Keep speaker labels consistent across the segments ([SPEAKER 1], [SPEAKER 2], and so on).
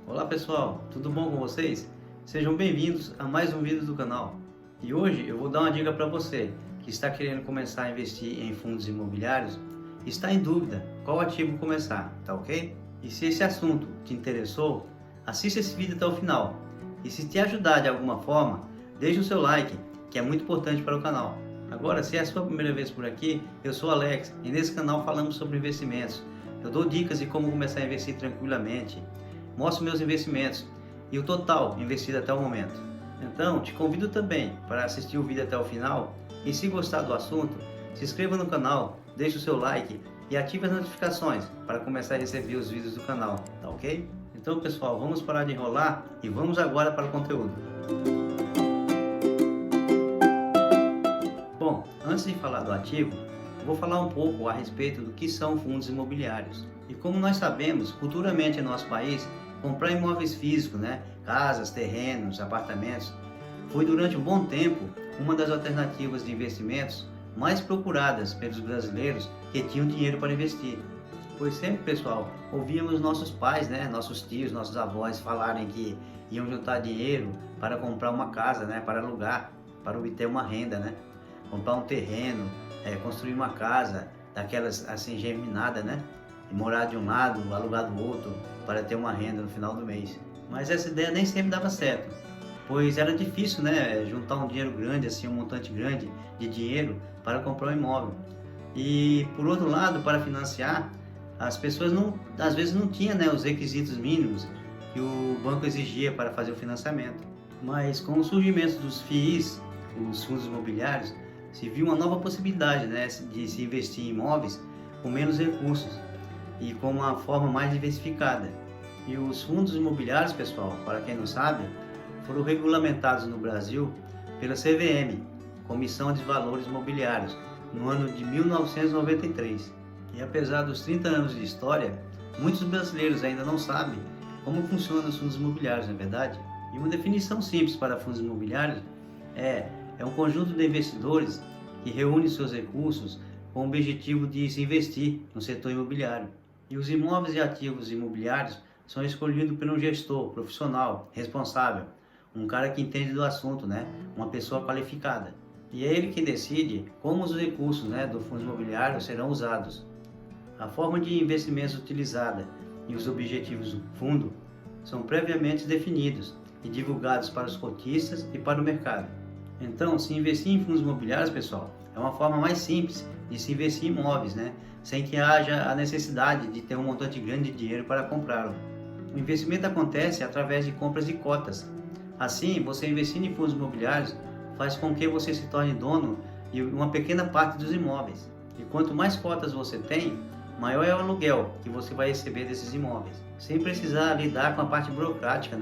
[SPEAKER 1] Olá pessoal, tudo bom com vocês? Sejam bem-vindos a mais um vídeo do canal. E hoje eu vou dar uma dica para você que está querendo começar a investir em fundos imobiliários e está em dúvida qual ativo começar, tá ok? E se esse assunto te interessou, assista esse vídeo até o final. E se te ajudar de alguma forma, deixe o seu like, que é muito importante para o canal. Agora, se é a sua primeira vez por aqui, eu sou Alex e nesse canal falamos sobre investimentos. Eu dou dicas de como começar a investir tranquilamente, mostro meus investimentos e o total investido até o momento. Então, te convido também para assistir o vídeo até o final e se gostar do assunto, se inscreva no canal, deixe o seu like e ative as notificações para começar a receber os vídeos do canal, tá ok? Então pessoal, vamos parar de enrolar e vamos agora para o conteúdo. Bom, antes de falar do ativo, eu vou falar um pouco a respeito do que são fundos imobiliários. E como nós sabemos, culturalmente em nosso país, comprar imóveis físicos, casas, terrenos, apartamentos, foi durante um bom tempo uma das alternativas de investimentos mais procuradas pelos brasileiros que tinham dinheiro para investir. Pois sempre, pessoal, ouvíamos nossos pais, nossos tios, nossos avós falarem que iam juntar dinheiro para comprar uma casa, para alugar, para obter uma renda, comprar um terreno, construir uma casa, daquelas assim germinada, e morar de um lado, alugar do outro, para ter uma renda no final do mês. Mas essa ideia nem sempre dava certo, pois era difícil, juntar um dinheiro grande, assim, um montante grande de dinheiro para comprar um imóvel. E por outro lado, para financiar, as pessoas às vezes não tinham, os requisitos mínimos que o banco exigia para fazer o financiamento. Mas com o surgimento dos FIIs, os fundos imobiliários, se viu uma nova possibilidade, de se investir em imóveis com menos recursos e com uma forma mais diversificada. E os fundos imobiliários, pessoal, para quem não sabe, foram regulamentados no Brasil pela CVM, Comissão de Valores Imobiliários, no ano de 1993. E apesar dos 30 anos de história, muitos brasileiros ainda não sabem como funcionam os fundos imobiliários, não é verdade? E uma definição simples para fundos imobiliários é um conjunto de investidores que reúne seus recursos com o objetivo de se investir no setor imobiliário. E os imóveis e ativos imobiliários são escolhidos por um gestor profissional, responsável, um cara que entende do assunto, uma pessoa qualificada. E é ele quem decide como os recursos do fundo imobiliário serão usados. A forma de investimentos utilizada e os objetivos do fundo são previamente definidos e divulgados para os cotistas e para o mercado. Então, se investir em fundos imobiliários, pessoal, é uma forma mais simples de se investir em imóveis, sem que haja a necessidade de ter um montante grande de dinheiro para comprá-lo. O investimento acontece através de compras de cotas. Assim, você investindo em fundos imobiliários faz com que você se torne dono de uma pequena parte dos imóveis. E quanto mais cotas você tem, maior é o aluguel que você vai receber desses imóveis, sem precisar lidar com a parte burocrática,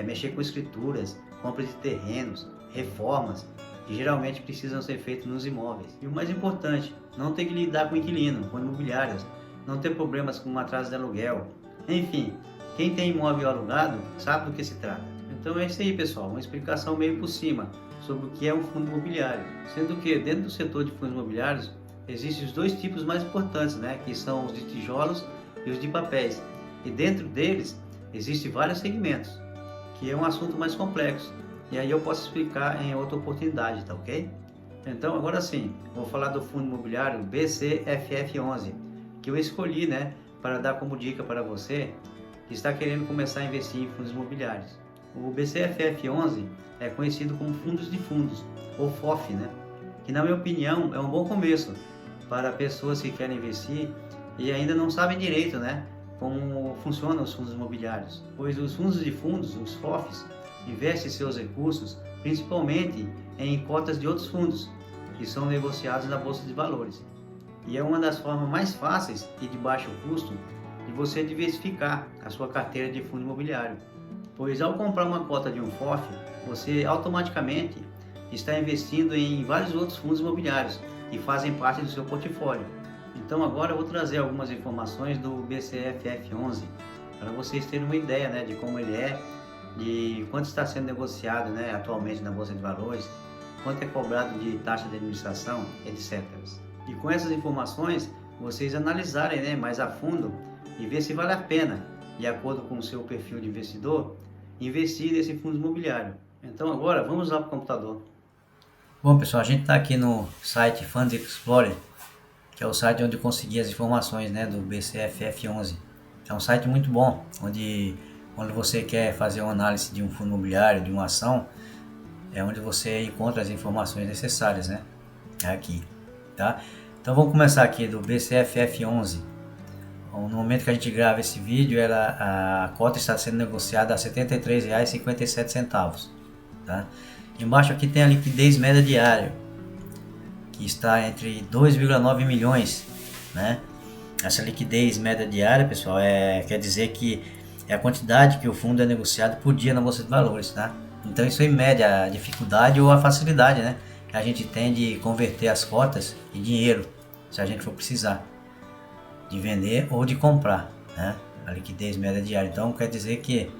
[SPEAKER 1] mexer com escrituras, compra de terrenos, reformas, que geralmente precisam ser feitas nos imóveis. E o mais importante, não ter que lidar com inquilino, com imobiliárias, não ter problemas com atraso de aluguel. Enfim, quem tem imóvel alugado sabe do que se trata. Então é isso aí, pessoal, uma explicação meio por cima sobre o que é um fundo imobiliário. Sendo que dentro do setor de fundos imobiliários existem os dois tipos mais importantes, que são os de tijolos e os de papéis. E dentro deles existem vários segmentos, que é um assunto mais complexo. E aí eu posso explicar em outra oportunidade, tá ok? Então agora sim, vou falar do fundo imobiliário BCFF11, que eu escolhi, para dar como dica para você que está querendo começar a investir em fundos imobiliários. O BCFF11 é conhecido como fundos de fundos, ou FOF, que na minha opinião é um bom começo para pessoas que querem investir e ainda não sabem direito, como funcionam os fundos imobiliários. Pois os fundos de fundos, os FOFs, investem seus recursos principalmente em cotas de outros fundos que são negociados na Bolsa de Valores. E é uma das formas mais fáceis e de baixo custo de você diversificar a sua carteira de fundo imobiliário. Pois ao comprar uma cota de um FOF, você automaticamente está investindo em vários outros fundos imobiliários que fazem parte do seu portfólio. Então agora eu vou trazer algumas informações do BCFF11 para vocês terem uma ideia, de como ele é, de quanto está sendo negociado, atualmente na Bolsa de Valores, quanto é cobrado de taxa de administração, etc. E com essas informações, vocês analisarem mais a fundo e ver se vale a pena de acordo com o seu perfil de investidor, investir nesse fundo imobiliário. Então agora vamos lá para o computador. Bom pessoal, a gente está aqui no site Funds Explorer, que é o site onde eu consegui as informações, né, do BCFF11. É um site muito bom, onde você quer fazer uma análise de um fundo imobiliário, de uma ação, é onde você encontra as informações necessárias, né? Aqui, tá? Então vamos começar aqui do BCFF11. No momento que a gente grava esse vídeo, a cota está sendo negociada a R$ 73,57, tá? Embaixo aqui tem a liquidez média diária, que está entre 2,9 milhões, né? Essa liquidez média diária, pessoal, quer dizer que é a quantidade que o fundo é negociado por dia na Bolsa de Valores, tá? Então isso aí mede a dificuldade ou a facilidade, né, que a gente tem de converter as cotas em dinheiro, se a gente for precisar de vender ou de comprar, né? A liquidez média diária. Então quer dizer que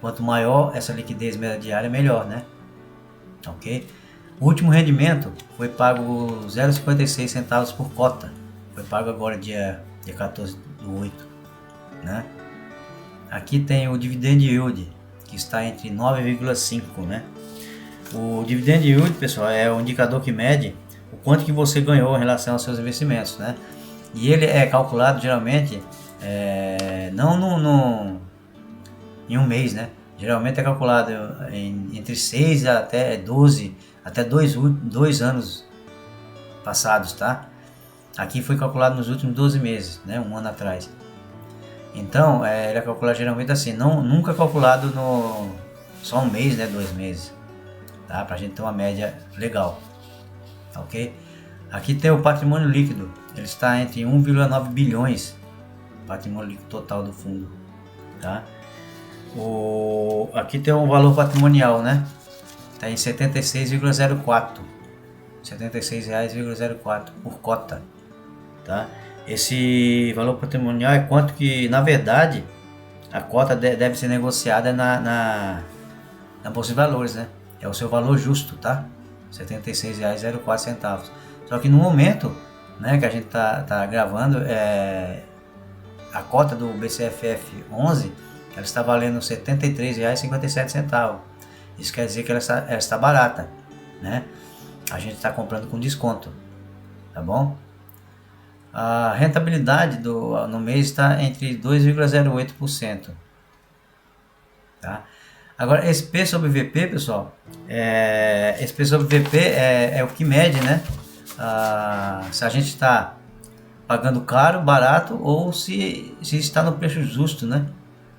[SPEAKER 1] quanto maior essa liquidez média diária, melhor, né? Ok? O último rendimento foi pago 0,56 centavos por cota. Foi pago agora dia 14/8, né? Aqui tem o dividend yield, que está entre 9,5, né? O dividend yield, pessoal, é um indicador que mede o quanto que você ganhou em relação aos seus investimentos, né? E ele é calculado geralmente não em um mês, né? Geralmente é calculado entre 6 até 12, até 2 anos passados, tá? Aqui foi calculado nos últimos 12 meses, né? Um ano atrás. Então, ele é calculado geralmente assim, nunca calculado só um mês, né? 2 meses, tá? Pra gente ter uma média legal, ok? Aqui tem o patrimônio líquido, ele está entre 1,9 bilhões, patrimônio líquido total do fundo, tá? Aqui tem um valor patrimonial, né? Está em 76,04, R$76,04 por cota, tá? Esse valor patrimonial é quanto que, na verdade, a cota deve ser negociada na Bolsa de Valores, né? É o seu valor justo, tá? R$76,04. Só que no momento, né, que a gente tá gravando, a cota do BCFF11, ela está valendo R$ 73,57. Isso quer dizer que ela está barata, né? A gente está comprando com desconto, tá bom? A rentabilidade no mês está entre 2,08%, tá? Agora, esse P sobre VP, pessoal, esse P sobre VP é o que mede, né? Se a gente está pagando caro, barato, ou se está no preço justo, né?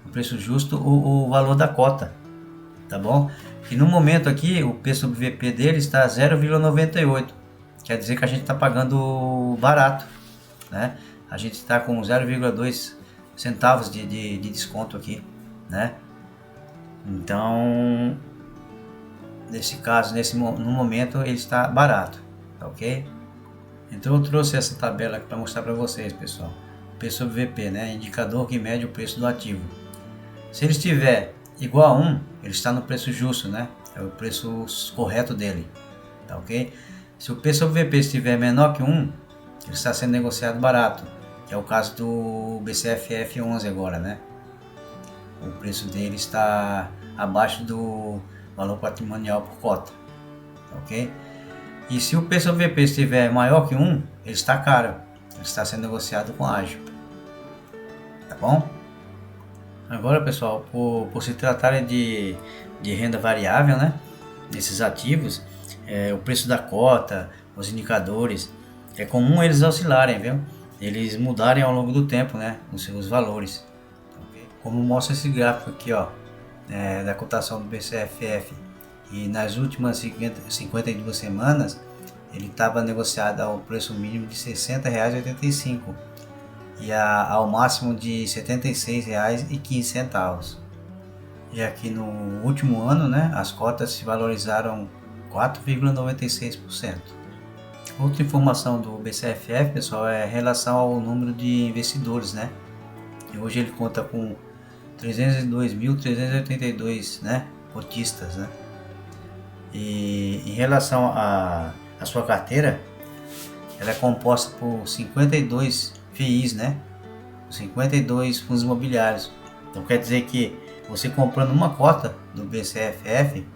[SPEAKER 1] No preço justo, o valor da cota, tá bom? E no momento aqui, o P sobre VP dele está 0,98, quer dizer que a gente está pagando barato, né? A gente está com 0,2 centavos de desconto aqui, né? Então, nesse caso, no momento, ele está barato, tá ok? Então eu trouxe essa tabela para mostrar para vocês, pessoal. P sobre VP, né? Indicador que mede o preço do ativo. Se ele estiver igual a 1, ele está no preço justo, né? É o preço correto dele, tá ok? Se o P sobre VP estiver menor que 1, ele está sendo negociado barato, que é o caso do BCFF11 agora, né? O preço dele está abaixo do valor patrimonial por cota, ok? E se o P sobre VP estiver maior que 1, ele está caro, ele está sendo negociado com ágio, tá bom? Agora, pessoal, por se tratarem de renda variável, né? Nesses ativos, o preço da cota, os indicadores, é comum eles oscilarem, viu? Eles mudarem ao longo do tempo, né? Os seus valores. Okay? Como mostra esse gráfico aqui, ó, da cotação do BCFF. E nas últimas 52 semanas, ele estava negociado ao preço mínimo de R$ 60,85 e ao máximo de R$ 76,15. E aqui no último ano, né, as cotas se valorizaram 4,96%. Outra informação do BCFF, pessoal, é em relação ao número de investidores, né? E hoje ele conta com 302.382, né, cotistas, né? E em relação à sua carteira, ela é composta por 52 FIIs, né? 52 fundos imobiliários, Então quer dizer que você comprando uma cota do BCFF,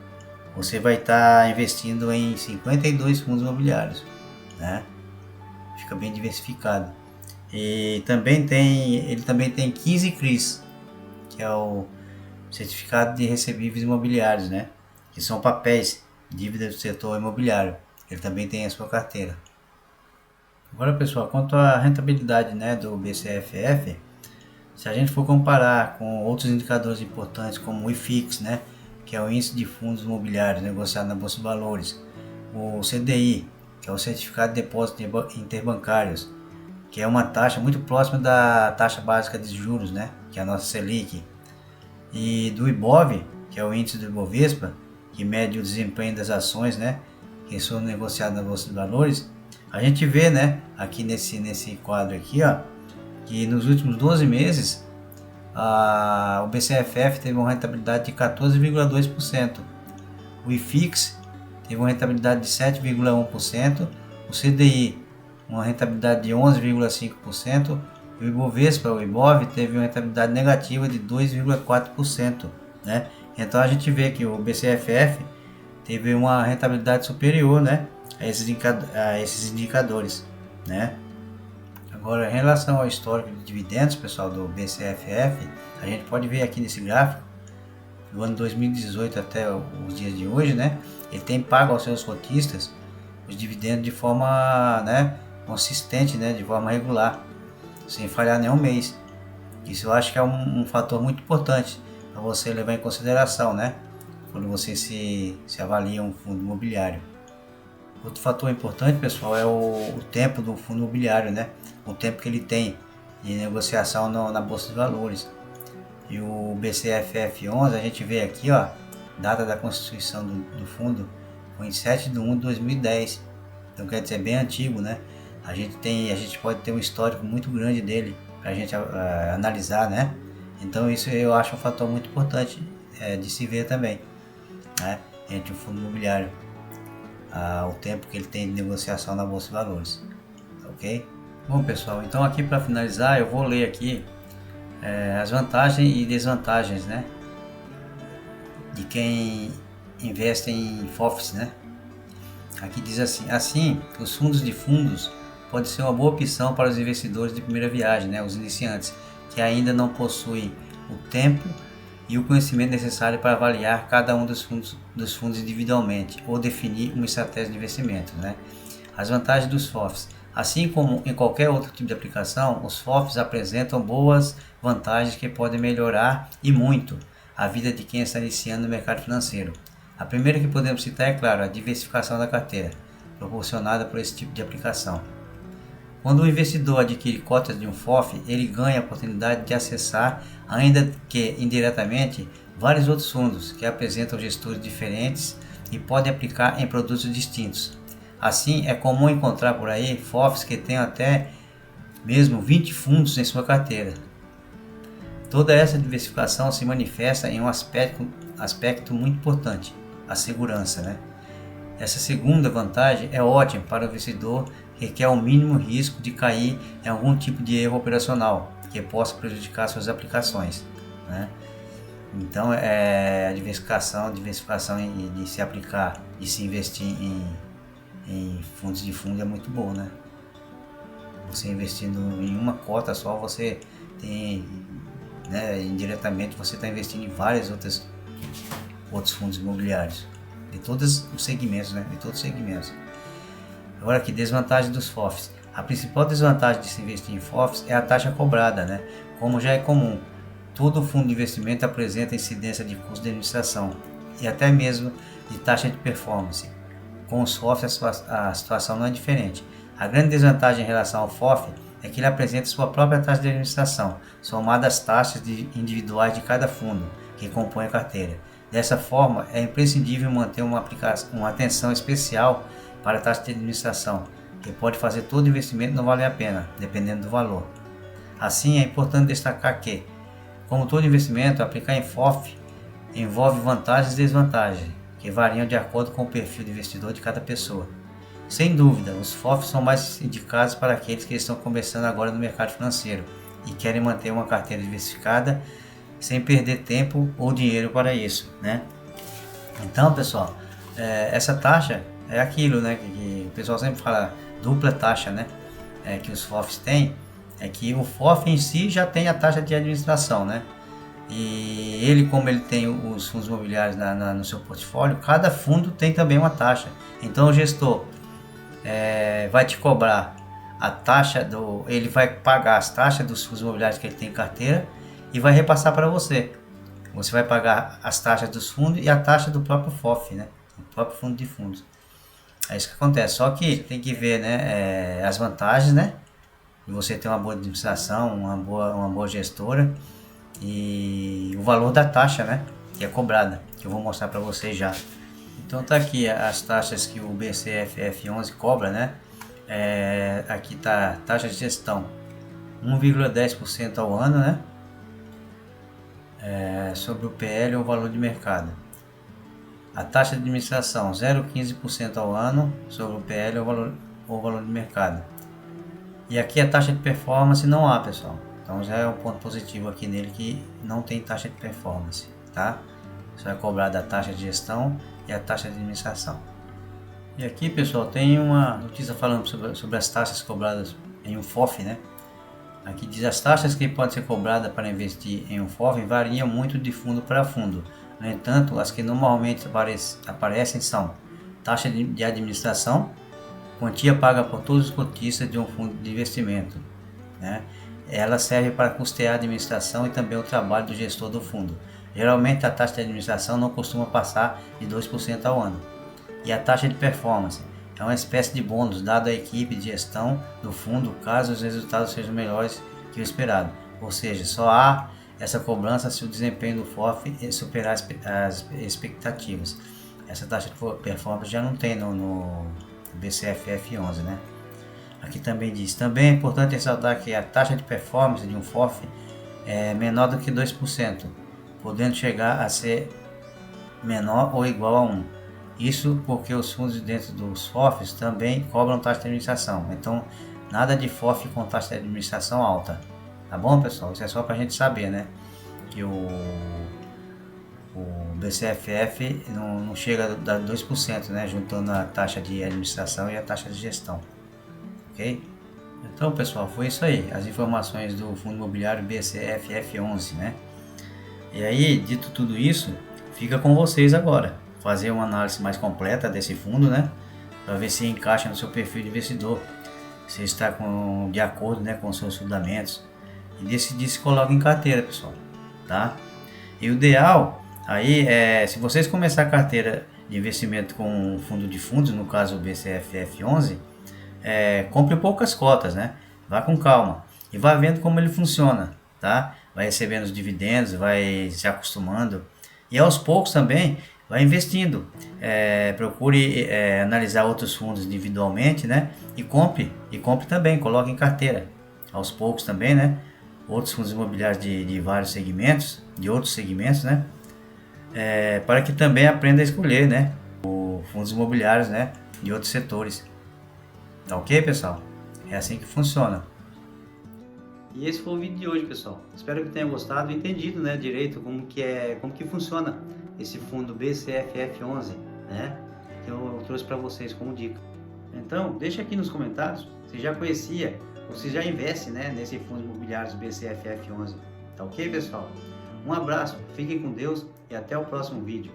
[SPEAKER 1] você vai estar investindo em 52 fundos imobiliários, né? Fica bem diversificado. E ele também tem 15 CRIs, que é o Certificado de Recebíveis Imobiliários, né? Que são papéis, dívida do setor imobiliário. Ele também tem a sua carteira. Agora, pessoal, quanto à rentabilidade, né, do BCFF, se a gente for comparar com outros indicadores importantes como o IFIX, né, que é o Índice de Fundos Imobiliários negociado na Bolsa de Valores, o CDI, que é o Certificado de Depósitos Interbancários, que é uma taxa muito próxima da taxa básica de juros, né, que é a nossa Selic, e do IBOV, que é o índice do Ibovespa, que mede o desempenho das ações, né, que são negociadas na Bolsa de Valores, a gente vê, né, aqui nesse quadro aqui, ó, que nos últimos 12 meses o BCFF teve uma rentabilidade de 14,2%, o IFIX teve uma rentabilidade de 7,1%, o CDI uma rentabilidade de 11,5%, e o Ibovespa, o IBOV, teve uma rentabilidade negativa de 2,4%, né? Então a gente vê que o BCFF teve uma rentabilidade superior, né, a esses indicadores, né? Agora, em relação ao histórico de dividendos, pessoal, do BCFF, a gente pode ver aqui nesse gráfico, do ano 2018 até os dias de hoje, né, ele tem pago aos seus cotistas os dividendos de forma, né, consistente, né, de forma regular, sem falhar nenhum mês. Isso eu acho que é um fator muito importante para você levar em consideração, né, quando você se avalia um fundo imobiliário. Outro fator importante, pessoal, é o tempo do fundo imobiliário, né? O tempo que ele tem de negociação na Bolsa de Valores. E o BCFF11, a gente vê aqui, ó, data da constituição do fundo, foi em 7 de 1 de 2010. Então quer dizer, bem antigo, né? A gente pode ter um histórico muito grande dele para a gente analisar, né? Então isso eu acho um fator muito importante de se ver também, né? Entre o fundo imobiliário. O tempo que ele tem de negociação na Bolsa de Valores, ok? Bom, pessoal, então aqui para finalizar eu vou ler aqui as vantagens e desvantagens, né, de quem investe em FOFs, né? Aqui diz assim, os fundos de fundos pode ser uma boa opção para os investidores de primeira viagem, né, os iniciantes, que ainda não possuem o tempo e o conhecimento necessário para avaliar cada um dos fundos individualmente ou definir uma estratégia de investimento, né? As vantagens dos FOFs. Assim como em qualquer outro tipo de aplicação, os FOFs apresentam boas vantagens que podem melhorar e muito a vida de quem está iniciando no mercado financeiro. A primeira que podemos citar é, claro, a diversificação da carteira, proporcionada por esse tipo de aplicação. Quando o investidor adquire cotas de um FOF, ele ganha a oportunidade de acessar, ainda que indiretamente, vários outros fundos que apresentam gestores diferentes e podem aplicar em produtos distintos. Assim, é comum encontrar por aí FOFs que têm até mesmo 20 fundos em sua carteira. Toda essa diversificação se manifesta em um aspecto muito importante, a segurança, né? Essa segunda vantagem é ótima para o investidor que quer o mínimo risco de cair em algum tipo de erro operacional que possa prejudicar suas aplicações, né? Então, a diversificação de se aplicar, de se investir em fundos de fundo é muito bom, né? Você investindo em uma cota só, você tem, né, indiretamente você está investindo em vários outros fundos imobiliários de todos os segmentos, né? De todos os segmentos. Agora aqui, desvantagem dos FOFs. A principal desvantagem de se investir em FOFs é a taxa cobrada, né? Como já é comum, todo fundo de investimento apresenta incidência de custo de administração e até mesmo de taxa de performance. Com os FOFs a situação não é diferente. A grande desvantagem em relação ao FOF é que ele apresenta sua própria taxa de administração, somada às taxas individuais de cada fundo que compõe a carteira. Dessa forma, é imprescindível manter uma atenção especial para a taxa de administração, que pode fazer todo investimento não valer a pena, dependendo do valor. Assim, é importante destacar que, como todo investimento, aplicar em FOF envolve vantagens e desvantagens, que variam de acordo com o perfil de investidor de cada pessoa. Sem dúvida, os FOFs são mais indicados para aqueles que estão começando agora no mercado financeiro e querem manter uma carteira diversificada sem perder tempo ou dinheiro para isso, né? Então, pessoal, essa taxa é aquilo, né, que o pessoal sempre fala, dupla taxa, né, que os FOFs têm, é que o FOF em si já tem a taxa de administração, né, e ele, como ele tem os fundos imobiliários no seu portfólio, cada fundo tem também uma taxa. Então o gestor vai te cobrar a taxa ele vai pagar as taxas dos fundos imobiliários que ele tem em carteira e vai repassar para você. Você vai pagar as taxas dos fundos e a taxa do próprio FOF, né? O próprio fundo de fundos. É isso que acontece. Só que tem que ver, né, as vantagens, né? De você ter uma boa administração, uma boa gestora e o valor da taxa, né? Que é cobrada, que eu vou mostrar para vocês já. Então tá aqui as taxas que o BCFF11 cobra, né? Aqui tá taxa de gestão 1,10% ao ano, né? Sobre o PL ou o valor de mercado. A taxa de administração 0,15% ao ano sobre o PL ou valor de mercado. E aqui a taxa de performance não há, pessoal. Então já é um ponto positivo aqui nele, que não tem taxa de performance, tá? Você vai cobrar da taxa de gestão e a taxa de administração. E aqui, pessoal, tem uma notícia falando sobre as taxas cobradas em um FOF, né? Aqui diz: as taxas que podem ser cobradas para investir em um FOF variam muito de fundo para fundo. No entanto, as que normalmente aparecem são taxa de administração, quantia paga por todos os cotistas de um fundo de investimento, né? Ela serve para custear a administração e também o trabalho do gestor do fundo. Geralmente a taxa de administração não costuma passar de 2% ao ano. E a taxa de performance é uma espécie de bônus dado à equipe de gestão do fundo caso os resultados sejam melhores que o esperado. Ou seja, só há essa cobrança se o desempenho do FOF superar as expectativas. Essa taxa de performance já não tem no BCFF11, né? Aqui também diz: também é importante ressaltar que a taxa de performance de um FOF é menor do que 2%, podendo chegar a ser menor ou igual a 1%. Isso porque os fundos dentro dos FOFs também cobram taxa de administração. Então, nada de FOF com taxa de administração alta. Tá bom, pessoal? Isso é só para a gente saber, né? Que o BCFF não chega a 2%, né? Juntando a taxa de administração e a taxa de gestão. Ok? Então, pessoal, foi isso aí. As informações do Fundo Imobiliário BCFF11, né? E aí, dito tudo isso, fica com vocês agora fazer uma análise mais completa desse fundo, né? Para ver se encaixa no seu perfil de investidor, se está de acordo, né, com os seus fundamentos, e decidir se coloca em carteira, pessoal, tá? E o ideal aí se vocês começar a carteira de investimento com um fundo de fundos, no caso o BCFF11, compre poucas cotas, né? Vá com calma e vá vendo como ele funciona, tá? Vai recebendo os dividendos, vai se acostumando e aos poucos também vai investindo. Procure analisar outros fundos individualmente, né? E compre também, coloque em carteira aos poucos também, né? Outros fundos imobiliários de vários segmentos, de outros segmentos, né? Para que também aprenda a escolher, né? Fundos imobiliários, né? De outros setores. Tá ok, pessoal? É assim que funciona. E esse foi o vídeo de hoje, pessoal. Espero que tenham gostado e entendido, né, direito como que funciona esse fundo BCFF11, né, que eu trouxe para vocês como dica. Então, deixa aqui nos comentários se já conhecia ou se já investe, né, nesse fundo imobiliário BCFF11. Tá ok, pessoal? Um abraço, fiquem com Deus e até o próximo vídeo.